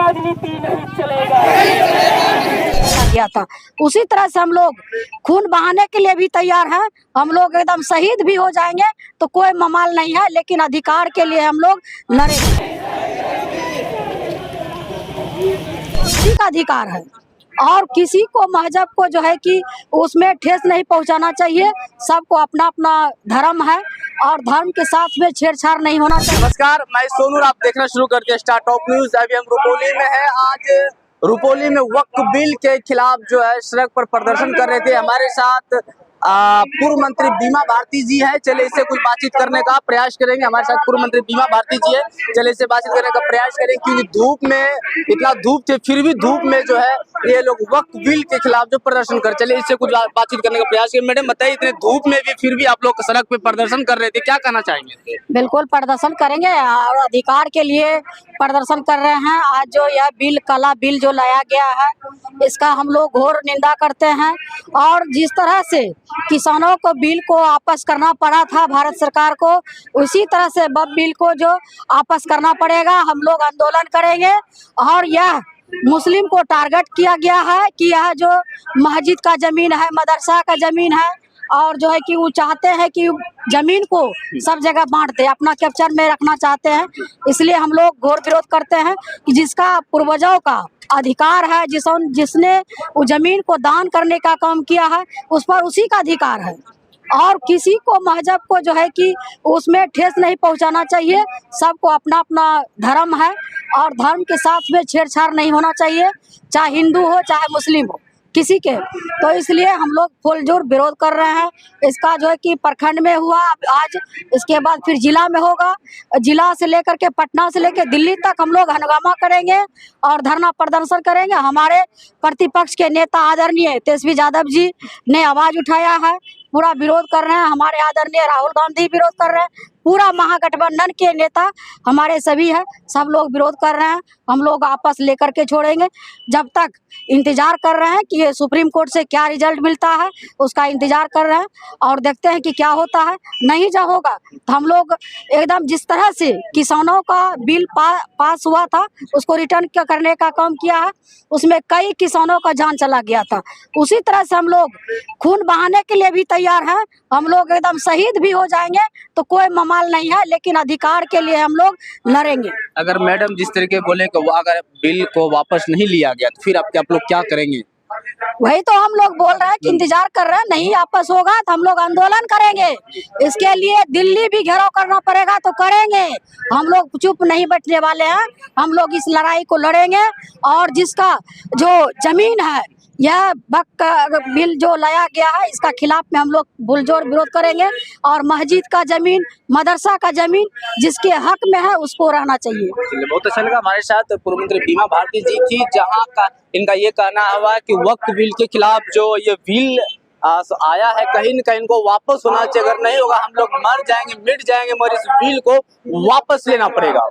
राजनीति नहीं चलेगा। गया था उसी तरह से हम लोग खून बहाने के लिए भी तैयार हैं। हम लोग एकदम शहीद भी हो जाएंगे तो कोई ममाल नहीं है, लेकिन अधिकार के लिए हम लोग लड़ेंगे। किसी का अधिकार है और किसी को मजहब को जो है कि उसमें ठेस नहीं पहुंचाना चाहिए। सबको अपना अपना धर्म है और धर्म के साथ में छेड़छाड़ नहीं होना चाहिए। नमस्कार, मैं सोनू, आप देखना शुरू करते स्टार टॉप न्यूज। अभी हम रुपौली में है। आज रुपौली में वक्फ बिल के खिलाफ जो है सड़क पर प्रदर्शन कर रहे थे। हमारे साथ पूर्व मंत्री बीमा भारती जी है। चले इससे कुछ बातचीत करने का प्रयास करेंगे। हमारे साथ पूर्व मंत्री बीमा भारती जी है। चले इससे बातचीत करने का प्रयास करेंगे, क्योंकि धूप में इतना धूप थे, फिर भी धूप में जो है ये लोग वक्फ बिल के खिलाफ जो प्रदर्शन कर। चले इससे कुछ बातचीत करने का प्रयास करेंगे। मैडम बताइए, इतने धूप में भी फिर भी आप लोग सड़क पे प्रदर्शन कर रहे थे, क्या कहना चाहेंगे? बिल्कुल प्रदर्शन करेंगे और अधिकार के लिए प्रदर्शन कर रहे हैं। आज जो यह बिल, काला बिल जो लाया गया है, इसका हम लोग घोर निंदा करते हैं। और जिस तरह से किसानों को बिल को वापस करना पड़ा था भारत सरकार को, उसी तरह से वक्फ बिल को जो वापस करना पड़ेगा। हम लोग आंदोलन करेंगे। और यह मुस्लिम को टारगेट किया गया है कि यह जो मस्जिद का जमीन है, मदरसा का जमीन है, और जो है कि वो चाहते हैं कि जमीन को सब जगह बांट दे, अपना कैप्चर में रखना चाहते हैं। इसलिए हम लोग घोर विरोध करते हैं कि जिसका पूर्वजों का अधिकार है, जिसने वो जमीन को दान करने का काम किया है, उस पर उसी का अधिकार है। और किसी को मजहब को जो है कि उसमें ठेस नहीं पहुंचाना चाहिए। सबको अपना अपना धर्म है और धर्म के साथ में छेड़छाड़ नहीं होना चाहिए, चाहे हिंदू हो चाहे मुस्लिम हो, किसी के। तो इसलिए हम लोग फुलजोर विरोध कर रहे हैं। इसका जो है कि प्रखंड में हुआ आज, इसके बाद फिर जिला में होगा। जिला से लेकर के पटना से लेकर दिल्ली तक हम लोग हंगामा करेंगे और धरना प्रदर्शन करेंगे। हमारे प्रतिपक्ष के नेता आदरणीय तेजस्वी यादव जी ने आवाज उठाया है, पूरा विरोध कर रहे हैं। हमारे आदरणीय राहुल गांधी विरोध कर रहे हैं। पूरा महागठबंधन के नेता हमारे सभी है, सब लोग विरोध कर रहे हैं। हम लोग आपस लेकर के छोड़ेंगे। जब तक इंतजार कर रहे हैं कि ये सुप्रीम कोर्ट से क्या रिजल्ट मिलता है, उसका इंतजार कर रहे हैं और देखते हैं कि क्या होता है। नहीं जब होगा तो हम लोग एकदम जिस तरह से किसानों का बिल पास हुआ था, उसको रिटर्न करने का काम किया है। उसमें कई किसानों का जान चला गया था। उसी तरह से हम लोग खून बहाने के लिए भी तैयार हैं। हम लोग एकदम शहीद भी हो जाएंगे तो कोई ममाल नहीं है, लेकिन अधिकार के लिए हम लोग लड़ेंगे। अगर मैडम जिस तरीके बोले कि वो अगर बिल को वापस नहीं लिया गया तो फिर आप लोग क्या करेंगे? वही तो हम लोग बोल रहे हैं कि इंतजार कर रहे हैं। नहीं वापस होगा तो हम लोग आंदोलन करेंगे। इसके लिए दिल्ली भी घेराव करना पड़ेगा तो करेंगे। हम लोग चुप नहीं बैठने वाले हैं। हम लोग इस लड़ाई को लड़ेंगे। और जिसका जो जमीन है, यह वक्फ बिल जो लाया गया है, इसका खिलाफ में हम लोग पुरजोर विरोध करेंगे। और मस्जिद का जमीन, मदरसा का जमीन जिसके हक में है, उसको रहना चाहिए। बहुत अच्छा लगा। हमारे साथ पूर्व मंत्री बीमा भारती जी थी, जहां का इनका ये कहना हुआ कि वक्फ बिल के खिलाफ जो ये बिल आया है, कहीं न कहीं इनको वापस होना चाहिए। अगर नहीं होगा हम लोग मर जाएंगे, मिट जाएंगे, मगर इस बिल को वापस लेना पड़ेगा।